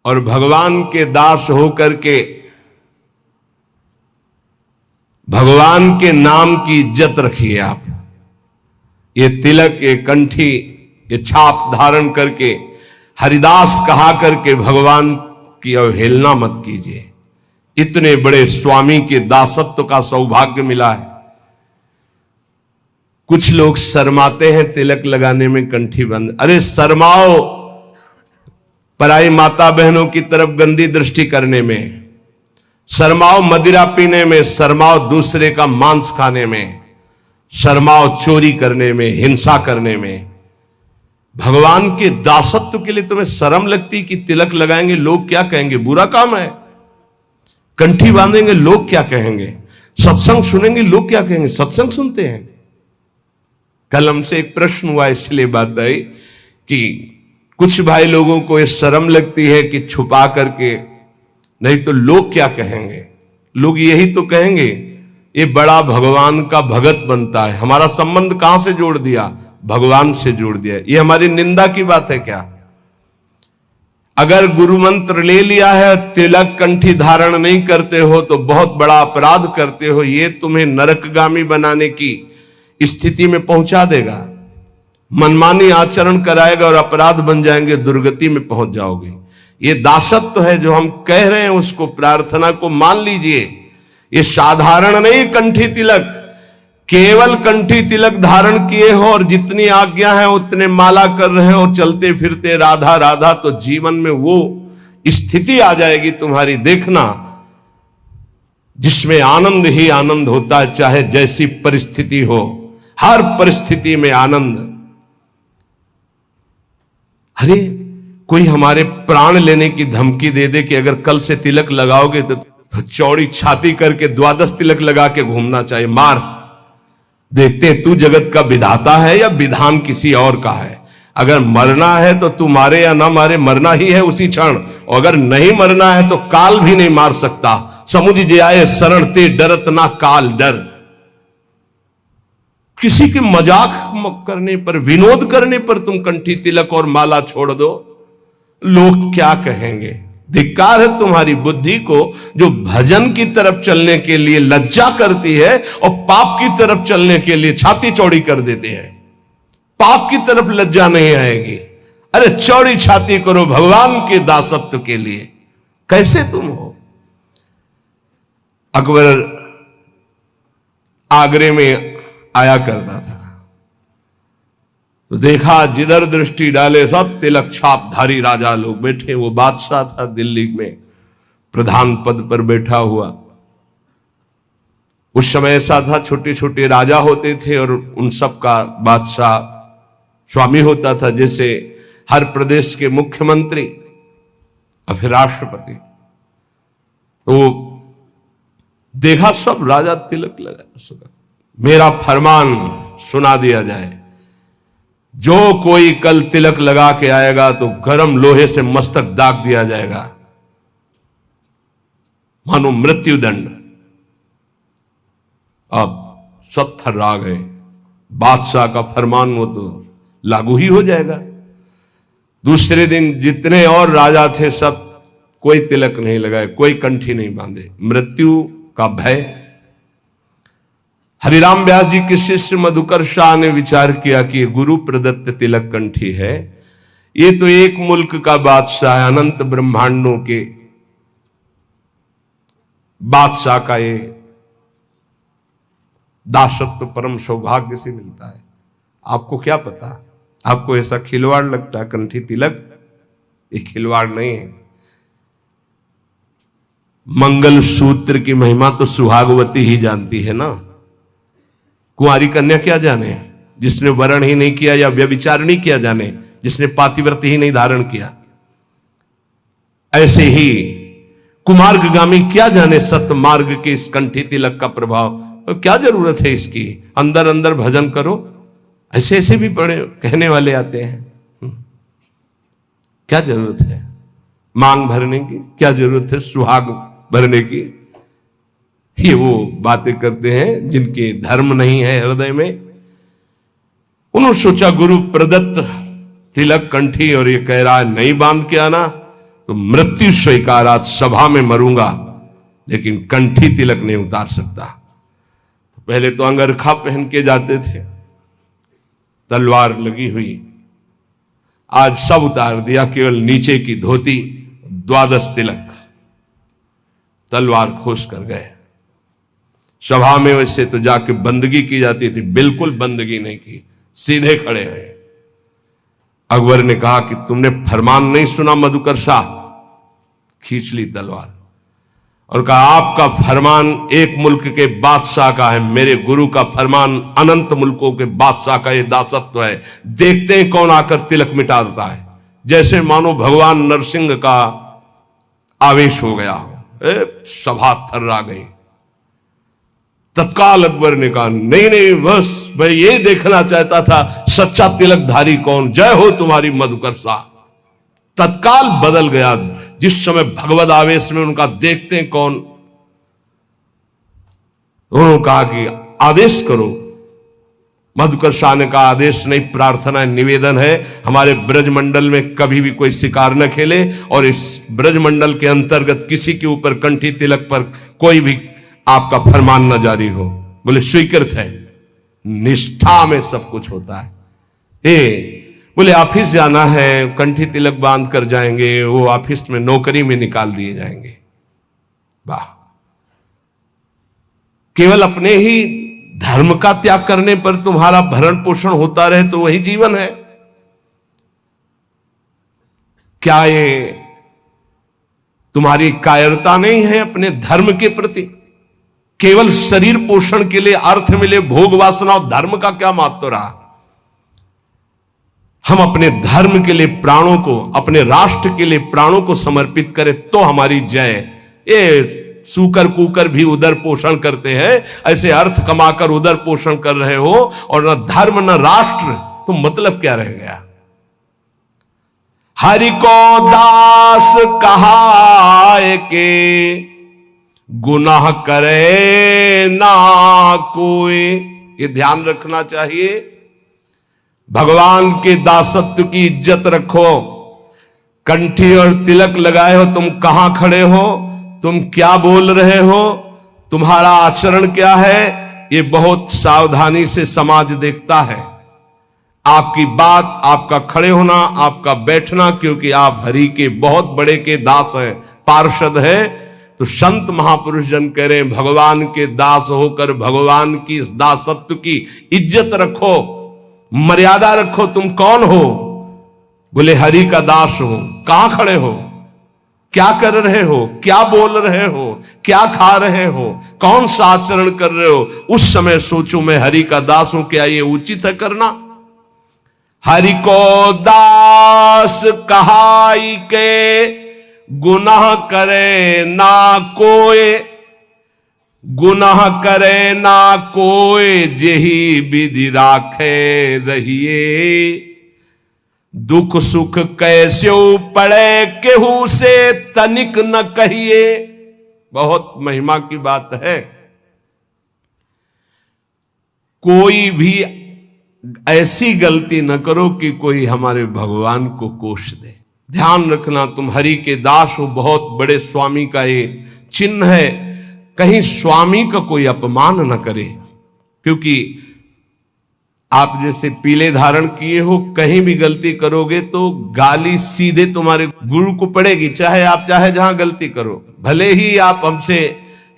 और भगवान के दास होकर के भगवान के नाम की इज्जत रखिए आप। ये तिलक, ये कंठी, ये छाप धारण करके हरिदास कहा करके भगवान की अवहेलना मत कीजिए। इतने बड़े स्वामी के दासत्व का सौभाग्य मिला है। कुछ लोग शर्माते हैं तिलक लगाने में, कंठी बंद। अरे शर्माओ पराई माता बहनों की तरफ गंदी दृष्टि करने में, शर्माओ मदिरा पीने में, शर्माओ दूसरे का मांस खाने में, शर्माओ चोरी करने में, हिंसा करने में। भगवान के दासत्व के लिए तुम्हें शर्म लगती कि तिलक लगाएंगे लोग क्या कहेंगे, बुरा काम है। कंठी बांधेंगे लोग क्या कहेंगे, सत्संग सुनेंगे लोग क्या कहेंगे। सत्संग सुनते हैं। कल हमसे एक प्रश्न हुआ, इसलिए बात आई कि कुछ भाई लोगों को ये शर्म लगती है कि छुपा करके, नहीं तो लोग क्या कहेंगे। लोग यही तो कहेंगे ये बड़ा भगवान का भगत बनता है। हमारा संबंध कहां से जोड़ दिया, भगवान से जोड़ दिया। ये हमारी निंदा की बात है क्या? अगर गुरु मंत्र ले लिया है, तिलक कंठी धारण नहीं करते हो तो बहुत बड़ा अपराध करते हो। ये तुम्हें नरकगामी बनाने की स्थिति में पहुंचा देगा, मनमानी आचरण कराएगा और अपराध बन जाएंगे, दुर्गति में पहुंच जाओगे। ये दासत्व है जो हम कह रहे हैं, उसको प्रार्थना को मान लीजिए। ये साधारण नहीं कंठी तिलक, केवल कंठी तिलक धारण किए हो और जितनी आज्ञा है उतने माला कर रहे हो और चलते फिरते राधा राधा, तो जीवन में वो स्थिति आ जाएगी तुम्हारी, देखना, जिसमें आनंद ही आनंद होता है, चाहे जैसी परिस्थिति हो, हर परिस्थिति में आनंद। अरे कोई हमारे प्राण लेने की धमकी दे दे कि अगर कल से तिलक लगाओगे तो चौड़ी छाती करके 12 तिलक लगा के घूमना चाहिए, मार, देखते हैं तू जगत का विधाता है या विधान किसी और का है। अगर मरना है तो तू मारे या ना मारे, मरना ही है उसी क्षण। और अगर नहीं मरना है तो काल भी नहीं मार सकता। समुझ जाए शरण ते डरत ना काल डर। किसी के मजाक करने पर, विनोद करने पर तुम कंठी तिलक और माला छोड़ दो, लोग क्या कहेंगे। धिक्कार है तुम्हारी बुद्धि को जो भजन की तरफ चलने के लिए लज्जा करती है और पाप की तरफ चलने के लिए छाती चौड़ी कर देते हैं। पाप की तरफ लज्जा नहीं आएगी। अरे चौड़ी छाती करो भगवान के दासत्व के लिए। कैसे तुम हो? अकबर आगरे में आया करता था तो देखा जिधर दृष्टि डाले सब तिलक छापधारी राजा लोग बैठे। वो बादशाह था दिल्ली में, प्रधान पद पर बैठा हुआ। उस समय ऐसा था, छोटे छोटे राजा होते थे और उन सब का बादशाह स्वामी होता था, जैसे हर प्रदेश के मुख्यमंत्री और फिर राष्ट्रपति। तो देखा सब राजा तिलक लगा। मेरा फरमान सुना दिया जाए, जो कोई कल तिलक लगा के आएगा तो गरम लोहे से मस्तक दाग दिया जाएगा, मानो मृत्यु दंड। अब सब थर्रा गए। बादशाह का फरमान वो तो लागू ही हो जाएगा। दूसरे दिन जितने और राजा थे सब कोई तिलक नहीं लगाए, कोई कंठी नहीं बांधे, मृत्यु का भय। हरिराम व्यास जी के शिष्य मधुकर शाह ने विचार किया कि गुरु प्रदत्त तिलक कंठी है, ये तो एक मुल्क का बादशाह है, अनंत ब्रह्मांडों के बादशाह का ये दासत्व परम सौभाग्य से मिलता है। आपको क्या पता, आपको ऐसा खिलवाड़ लगता है कंठी तिलक? ये खिलवाड़ नहीं है। मंगल सूत्र की महिमा तो सुहागवती ही जानती है ना। कुंवारी कन्या क्या जाने, जिसने वरण ही नहीं किया या व्यभिचार नहीं किया जाने, जिसने पातिव्रत ही नहीं धारण किया। ऐसे ही कुमार्गगामी क्या जाने सत्य मार्ग के इस कंठी तिलक का प्रभाव। तो क्या जरूरत है इसकी, अंदर अंदर भजन करो। ऐसे ऐसे भी पढ़े कहने वाले आते हैं, क्या जरूरत है मांग भरने की, क्या जरूरत है सुहाग भरने की। ये वो बातें करते हैं जिनके धर्म नहीं है हृदय में। उन्होंने सोचा गुरु प्रदत्त तिलक कंठी और ये कह रहा है नहीं बांध के आना, तो मृत्यु स्वीकार, आज सभा में मरूंगा लेकिन कंठी तिलक नहीं उतार सकता। पहले तो अंगरखा पहन के जाते थे, तलवार लगी हुई, आज सब उतार दिया, केवल नीचे की धोती, द्वादश तिलक, तलवार खोस कर गए। सभा में वैसे तो जाके बंदगी की जाती थी, बिल्कुल बंदगी नहीं की, सीधे खड़े हैं। अकबर ने कहा कि तुमने फरमान नहीं सुना मधुकरसा? खींच ली तलवार और कहा आपका फरमान एक मुल्क के बादशाह का है, मेरे गुरु का फरमान अनंत मुल्कों के बादशाह का, यह दासत्व है। देखते हैं कौन आकर तिलक मिटा देता है। जैसे मानो भगवान नरसिंह का आवेश हो गया हो, सभा थर्रा गई। तत्काल अकबर ने कहा नहीं नहीं, बस मैं ये देखना चाहता था सच्चा तिलकधारी कौन, जय हो तुम्हारी मधुकरसा। तत्काल बदल गया, जिस समय भगवद आवेश में उनका देखते हैं कौन। उन्होंने कहा कि आदेश करो। मधुकरसा ने कहा आदेश नहीं, प्रार्थना है, निवेदन है, हमारे ब्रजमंडल में कभी भी कोई शिकार न खेले और इस ब्रजमंडल के अंतर्गत किसी के ऊपर कंठी तिलक पर कोई भी आपका फरमान न जारी हो। बोले स्वीकृत है। निष्ठा में सब कुछ होता है। बोले ऑफिस जाना है, कंठी तिलक बांध कर जाएंगे, वो ऑफिस में नौकरी में निकाल दिए जाएंगे। वाह, केवल अपने ही धर्म का त्याग करने पर तुम्हारा भरण पोषण होता रहे तो वही जीवन है क्या? ये तुम्हारी कायरता नहीं है अपने धर्म के प्रति? केवल शरीर पोषण के लिए, अर्थ मिले, भोग वासना और धर्म का क्या महत्व रहा? हम अपने धर्म के लिए प्राणों को, अपने राष्ट्र के लिए प्राणों को समर्पित करें तो हमारी जय। ये सूकर कूकर भी उदर पोषण करते हैं, ऐसे अर्थ कमाकर उदर पोषण कर रहे हो और न धर्म न राष्ट्र, तो मतलब क्या रह गया? हरि को दास कहाए के गुनाह करे ना कोई। ये ध्यान रखना चाहिए। भगवान के दासत्व की इज्जत रखो। कंठी और तिलक लगाए हो, तुम कहां खड़े हो, तुम क्या बोल रहे हो, तुम्हारा आचरण क्या है, ये बहुत सावधानी से समाज देखता है। आपकी बात, आपका खड़े होना, आपका बैठना, क्योंकि आप हरि के बहुत बड़े के दास हैं, पार्षद हैं। तो संत महापुरुष जन कह रहे हैं भगवान के दास होकर भगवान की इस दासत्व की इज्जत रखो, मर्यादा रखो। तुम कौन हो? बोले हरि का दास हो। कहां खड़े हो? क्या कर रहे हो? क्या बोल रहे हो? क्या खा रहे हो? कौन सा आचरण कर रहे हो? उस समय सोचो मैं हरि का दास हूं, क्या ये उचित है करना? हरि को दास कहाई के गुनाह करे ना कोई, गुनाह करे ना कोई, जेही विधि राखे रहिए। दुख सुख कैसे पड़े केहू से तनिक न कहिए। बहुत महिमा की बात है। कोई भी ऐसी गलती न करो कि कोई हमारे भगवान को कोष दे। ध्यान रखना, तुम हरि के दास हो, बहुत बड़े स्वामी का ये चिन्ह है। कहीं स्वामी का कोई अपमान न करे, क्योंकि आप जैसे पीले धारण किए हो, कहीं भी गलती करोगे तो गाली सीधे तुम्हारे गुरु को पड़ेगी, चाहे आप चाहे जहां गलती करो। भले ही आप हमसे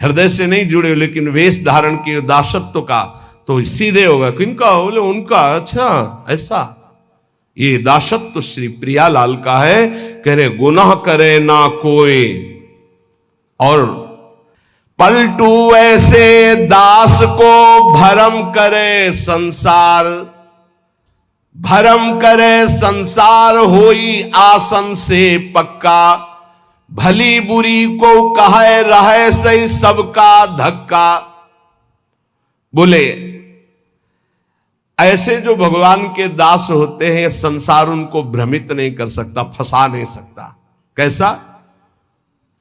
हृदय से नहीं जुड़े हो, लेकिन वेश धारण किए दासत्व का तो सीधे होगा। किनका? बोले उनका। अच्छा ऐसा, ये दासत्व श्री प्रियालाल का है। कह रहे गुनाह करे ना कोई, और पलटू ऐसे दास को भरम करे संसार। भरम करे संसार होई आसन से पक्का। भली बुरी को कहे रहे सही सबका धक्का। बोले ऐसे जो भगवान के दास होते हैं, संसार उनको भ्रमित नहीं कर सकता, फंसा नहीं सकता। कैसा?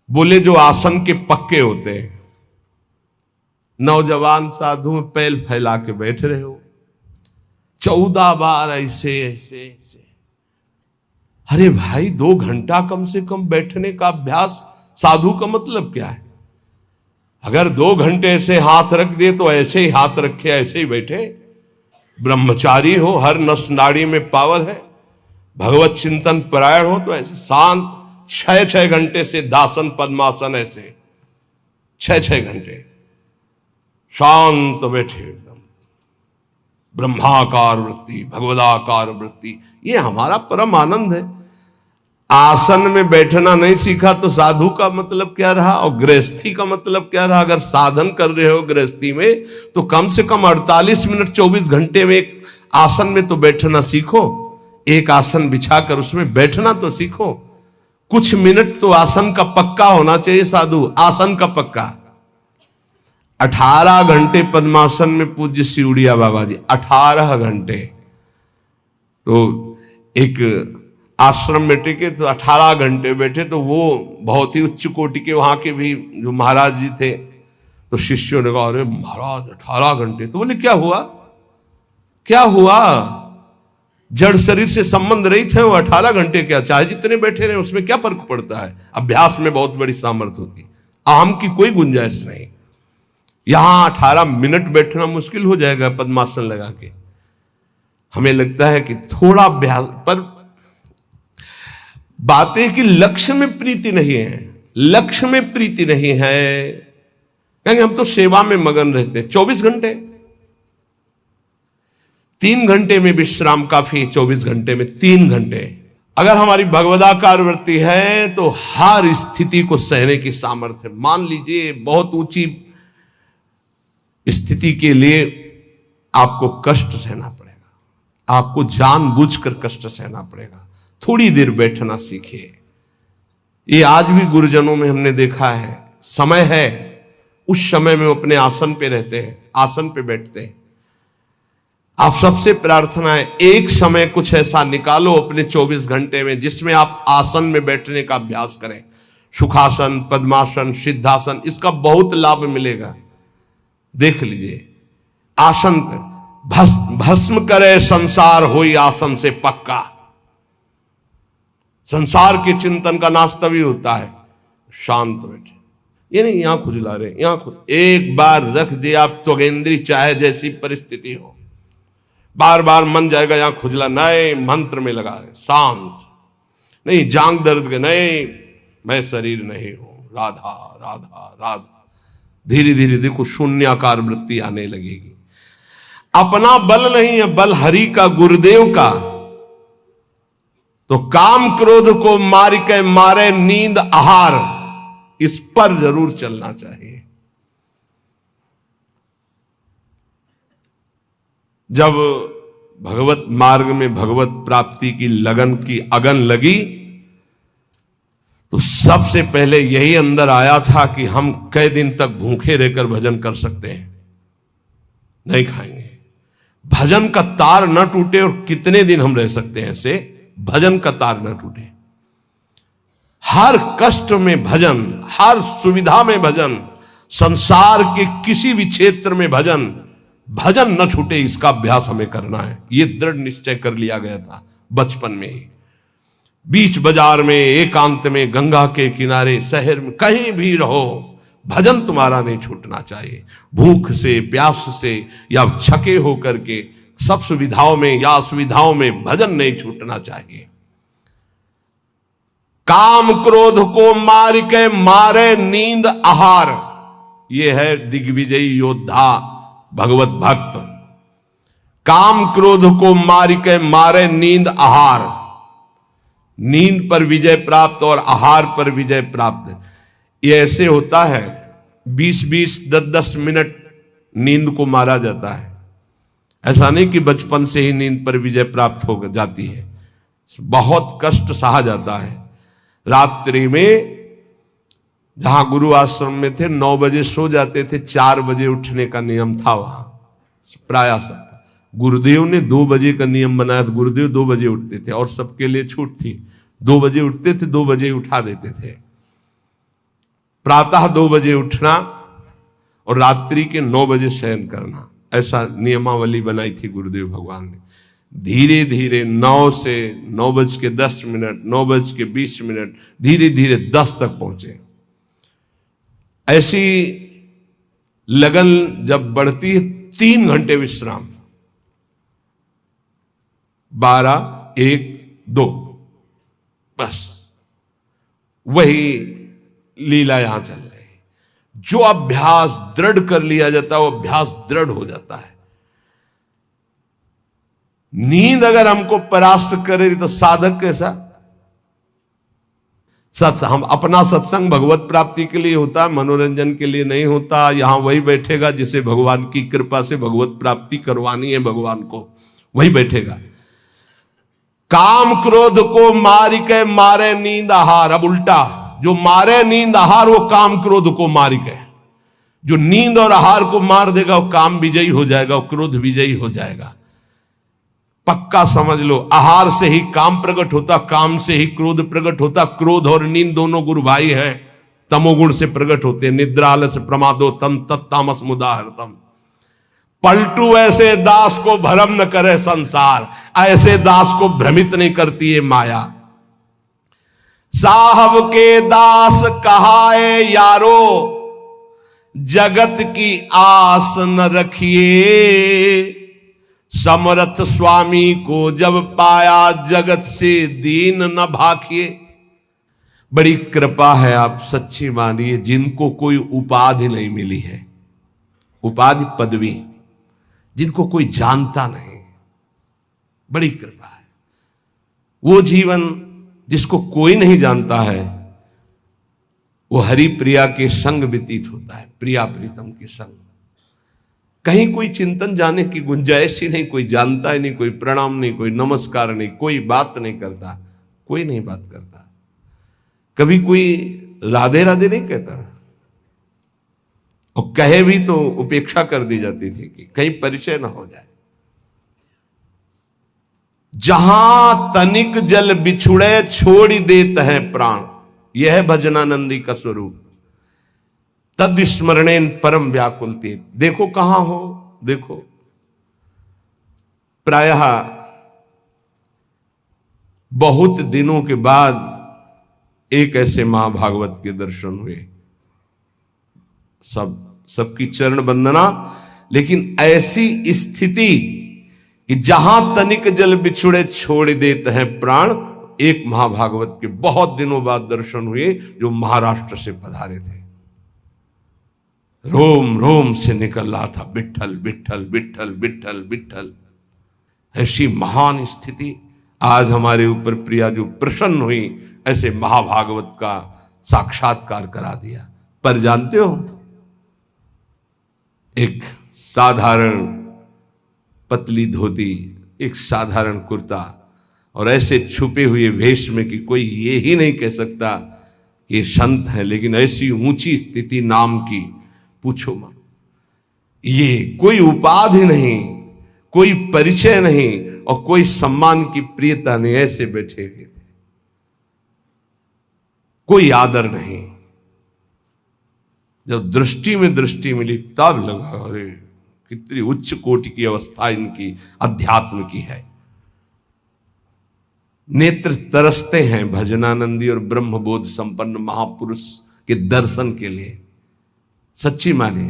बोले जो आसन के पक्के होते हैं। नौजवान साधु में पैल फैला के बैठ रहे हो, 14 बार ऐसे ऐसे ऐसे, अरे भाई 2 घंटा कम से कम बैठने का अभ्यास, साधु का मतलब क्या है? अगर 2 घंटे ऐसे हाथ रख दे तो ऐसे ही हाथ रखे, ऐसे ही बैठे। ब्रह्मचारी हो, हर नस नाड़ी में पावर है, भगवत चिंतन परायण हो तो ऐसे शांत 6-6 घंटे से दासन पद्मासन, ऐसे 6-6 घंटे शांत बैठे एकदम, ब्रह्माकार वृत्ति, भगवदाकार वृत्ति, ये हमारा परम आनंद है। आसन में बैठना नहीं सीखा तो साधु का मतलब क्या रहा और गृहस्थी का मतलब क्या रहा? अगर साधन कर रहे हो गृहस्थी में तो कम से कम 48 मिनट 24 घंटे में एक आसन में तो बैठना सीखो। एक आसन बिछाकर उसमें बैठना तो सीखो। कुछ मिनट तो आसन का पक्का होना चाहिए साधु, आसन का पक्का। 18 घंटे पद्मासन में पूज्य सिउड़िया बाबा जी, 18 घंटे। तो एक आश्रम में टिके तो 18 घंटे बैठे, तो वो बहुत ही उच्च कोटि के वहां के भी जो महाराज जी थे, तो शिष्यों ने कहा अरे महाराज 18 घंटे, तो बोले क्या हुआ, क्या हुआ? जड़ शरीर से संबंध रहित है वो 18 घंटे, क्या चाहे जितने बैठे रहे उसमें क्या फर्क पड़ता है? अभ्यास में बहुत बड़ी सामर्थ्य होती है, आम की कोई गुंजाइश नहीं। यहां 18 मिनट बैठना मुश्किल हो जाएगा पद्मासन लगा के। हमें लगता है कि थोड़ा अभ्यास, पर बातें कि लक्ष्य में प्रीति नहीं है, लक्ष्य में प्रीति नहीं है, क्योंकि हम तो सेवा में मगन रहते हैं 24 घंटे। 3 घंटे में विश्राम काफी, 24 घंटे में 3 घंटे। अगर हमारी भगवदाकार वृत्ति है तो हर स्थिति को सहने की सामर्थ्य। मान लीजिए बहुत ऊंची स्थिति के लिए आपको कष्ट सहना पड़ेगा, आपको जानबूझकर कष्ट सहना पड़ेगा, थोड़ी देर बैठना सीखिए। ये आज भी गुरुजनों में हमने देखा है, समय है उस समय में अपने आसन पे रहते हैं, आसन पे बैठते हैं। आप सबसे प्रार्थना है एक समय कुछ ऐसा निकालो अपने 24 घंटे में जिसमें आप आसन में बैठने का अभ्यास करें। सुखासन, पद्मासन, सिद्धासन, इसका बहुत लाभ मिलेगा। देख लीजिए, आसन भस्म करे संसार होई आसन से पक्का। संसार के चिंतन का नाश तभी होता है शांत बैठे। ये नहीं यहां खुजला रहे, यहां एक बार रख दिया आप त्वगेंद्री, चाहे जैसी परिस्थिति हो, बार बार मन जाएगा यहां खुजला, नए मंत्र में लगा रहे, शांत नहीं, जांग दर्द के नहीं, मैं शरीर नहीं हूं, राधा राधा राधा। धीरे धीरे देखो शून्याकार वृत्ति आने लगेगी। अपना बल नहीं है, बल हरि का, गुरुदेव का। तो काम क्रोध को मार के मारे नींद आहार, इस पर जरूर चलना चाहिए। जब भगवत मार्ग में भगवत प्राप्ति की लगन की अगन लगी तो सबसे पहले यही अंदर आया था कि हम कई दिन तक भूखे रहकर भजन कर सकते हैं, नहीं खाएंगे, भजन का तार न टूटे। और कितने दिन हम रह सकते हैं ऐसे, भजन का तार न टूटे। हर कष्ट में भजन, हर सुविधा में भजन, संसार के किसी भी क्षेत्र में भजन, भजन न छूटे, इसका अभ्यास हमें करना है। यह दृढ़ निश्चय कर लिया गया था बचपन में ही। बीच बाजार में, एकांत में, गंगा के किनारे, शहर में, कहीं भी रहो, भजन तुम्हारा नहीं छूटना चाहिए। भूख से, प्यास से या छके होकर के, सब सुविधाओं में या असुविधाओं में भजन नहीं छूटना चाहिए। काम क्रोध को मार के मारे नींद आहार, यह है दिग्विजयी योद्धा भगवत भक्त। काम क्रोध को मार के मारे नींद आहार, नींद पर विजय प्राप्त और आहार पर विजय प्राप्त। ये ऐसे होता है 20-20, 10-10 मिनट नींद को मारा जाता है। ऐसा नहीं कि बचपन से ही नींद पर विजय प्राप्त हो जाती है, बहुत कष्ट सहा जाता है। रात्रि में जहां गुरु आश्रम में थे 9 बजे सो जाते थे, 4 बजे उठने का नियम था वहां प्राय सब। गुरुदेव ने 2 बजे का नियम बनाया था, गुरुदेव 2 बजे उठते थे और सबके लिए छूट थी। 2 बजे उठते थे, 2 बजे उठा देते थे। प्रातः 2 बजे उठना और रात्रि के 9 बजे शयन करना, ऐसा नियमावली बनाई थी गुरुदेव भगवान ने। धीरे धीरे 9 से 9:10, 9:20, धीरे धीरे 10 तक पहुंचे। ऐसी लगन जब बढ़ती है 3 घंटे विश्राम, 12, 1, 2, बस वही लीला यहां चल रही है। जो अभ्यास दृढ़ कर लिया जाता है वो अभ्यास दृढ़ हो जाता है। नींद अगर हमको परास्त करे तो साधक कैसा? हम अपना सत्संग भगवत प्राप्ति के लिए होता है, मनोरंजन के लिए नहीं होता। यहां वही बैठेगा जिसे भगवान की कृपा से भगवत प्राप्ति करवानी है, भगवान को वही बैठेगा। काम क्रोध को मार के मारे नींद आहार। अब उल्टा, जो मारे नींद आहार वो काम क्रोध को मार के, जो नींद और आहार को मार देगा वो काम विजयी हो जाएगा, वो क्रोध विजयी हो जाएगा। पक्का समझ लो, आहार से ही काम प्रकट होता, काम से ही क्रोध प्रकट होता। क्रोध और नींद दोनों गुरु भाई हैं, तमोगुण से प्रकट होते हैं। निद्रा आलस्य प्रमादो तम तत्तामस मुदाहरतम। पलटू ऐसे दास को भ्रम न करे संसार, ऐसे दास को भ्रमित नहीं करती है माया। साहब के दास कहाए यारो, जगत की आस न रखिए। समर्थ स्वामी को जब पाया, जगत से दीन न भाखिए। बड़ी कृपा है, आप सच्ची मानिए, जिनको कोई उपाधि नहीं मिली है, उपाधि पदवी, जिनको कोई जानता नहीं, बड़ी कृपा है। वो जीवन जिसको कोई नहीं जानता है, वो हरि प्रिया के संग व्यतीत होता है, प्रिया प्रीतम के संग। कहीं कोई चिंतन जाने की गुंजाइश ही नहीं, कोई जानता ही नहीं, कोई प्रणाम नहीं, कोई नमस्कार नहीं, कोई बात नहीं करता, कोई नहीं बात करता। कभी कोई राधे राधे नहीं कहता, और कहे भी तो उपेक्षा कर दी जाती थी कि कहीं परिचय ना हो जाए। जहां तनिक जल बिछुड़े छोड़ देत है प्राण, यह है भजनानंदी का स्वरूप। तद स्मरणेन परम व्याकुलते। देखो कहां हो, देखो प्रायः बहुत दिनों के बाद एक ऐसे महाभागवत के दर्शन हुए। सबकी चरण वंदना, लेकिन ऐसी स्थिति कि जहां तनिक जल बिछुड़े छोड़ देते हैं प्राण, एक महाभागवत के बहुत दिनों बाद दर्शन हुए, जो महाराष्ट्र से पधारे थे। रोम रोम से निकल रहा था विठ्ठल विठ्ठल विठ्ठल विठ्ठल विठ्ठल। ऐसी महान स्थिति आज हमारे ऊपर प्रिया जो प्रसन्न हुई, ऐसे महाभागवत का साक्षात्कार करा दिया। पर जानते हो, एक साधारण पतली धोती, एक साधारण कुर्ता, और ऐसे छुपे हुए वेश में कि कोई ये ही नहीं कह सकता कि संत है, लेकिन ऐसी ऊंची स्थिति नाम की, पूछो मत। ये कोई उपाधि नहीं, कोई परिचय नहीं, और कोई सम्मान की प्रियता नहीं, ऐसे बैठे हुए थे। कोई आदर नहीं। जब दृष्टि में दृष्टि मिली तब लगा, अरे कितनी उच्च कोटि की अवस्था इनकी अध्यात्म की है। नेत्र तरसते हैं भजनानंदी और ब्रह्मबोध संपन्न महापुरुष के दर्शन के लिए। सच्ची माने,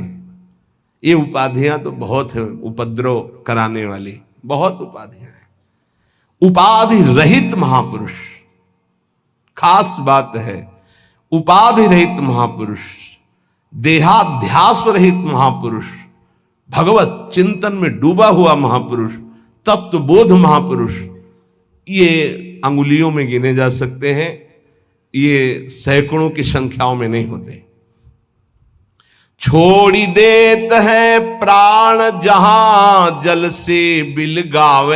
ये उपाधियां तो बहुत है, उपद्रव कराने वाली बहुत उपाधियां हैं। उपाधि रहित महापुरुष, खास बात है, उपाधि रहित महापुरुष, देहाध्यास रहित महापुरुष, भगवत चिंतन में डूबा हुआ महापुरुष, तत्वबोध महापुरुष, ये अंगुलियों में गिने जा सकते हैं, ये सैकड़ों की संख्याओं में नहीं होते। छोड़ी देत है प्राण जहां जल से बिल गावे।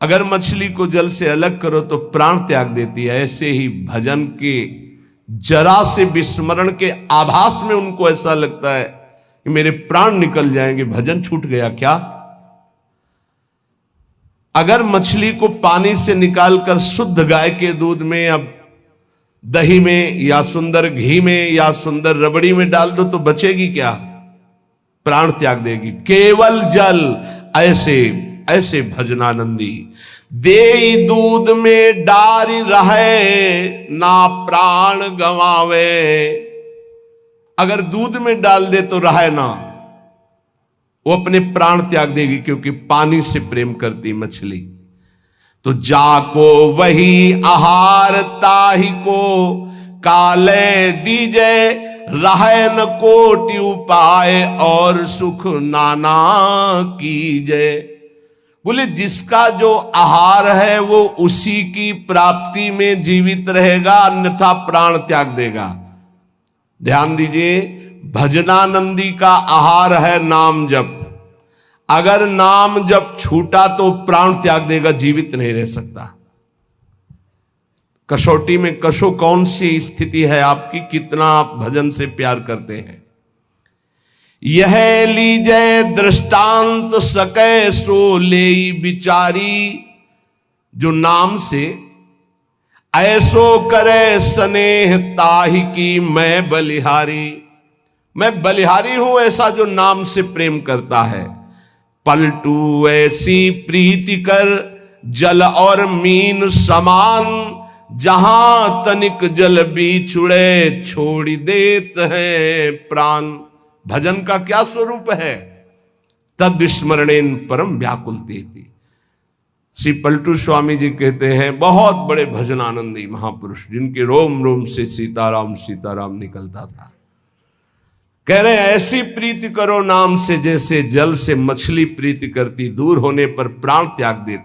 अगर मछली को जल से अलग करो तो प्राण त्याग देती है, ऐसे ही भजन के जरा से विस्मरण के आभास में उनको ऐसा लगता है कि मेरे प्राण निकल जाएंगे, भजन छूट गया क्या। अगर मछली को पानी से निकालकर शुद्ध गाय के दूध में, अब दही में, या सुंदर घी में, या सुंदर रबड़ी में डाल दो तो बचेगी क्या? प्राण त्याग देगी। केवल जल ऐसे ऐसे भजनानंदी। दे दूध में डारी रहे, ना प्राण गवावे। अगर दूध में डाल दे तो रहे ना, वो अपने प्राण त्याग देगी, क्योंकि पानी से प्रेम करती मछली। तो जाको वही आहार ताही को, काले दीजे रहे न कोटि उपाय, और सुख नाना कीजे। बोले जिसका जो आहार है वो उसी की प्राप्ति में जीवित रहेगा, अन्यथा प्राण त्याग देगा। ध्यान दीजिए, भजनानंदी का आहार है नाम जप। अगर नाम जप छूटा तो प्राण त्याग देगा, जीवित नहीं रह सकता। कसौटी में कसो कौन सी स्थिति है आपकी, कितना आप भजन से प्यार करते हैं। यह लीजय दृष्टांत सके सो लेई बिचारी, जो नाम से ऐसो करे स्नेह ताहि की मैं बलिहारी। मैं बलिहारी हूं ऐसा जो नाम से प्रेम करता है। पलटू ऐसी प्रीति कर जल और मीन समान, जहां तनिक जल बिछुड़े छोड़ देत है प्राण। भजन का क्या स्वरूप है, तद स्मरणेन परम व्याकुलते थी। श्री पलटू स्वामी जी कहते हैं, बहुत बड़े भजनानंदी महापुरुष, जिनके रोम रोम से सीताराम सीताराम निकलता था। कह रहे ऐसी प्रीति करो नाम से, जैसे जल से मछली प्रीति करती, दूर होने पर प्राण त्याग देती।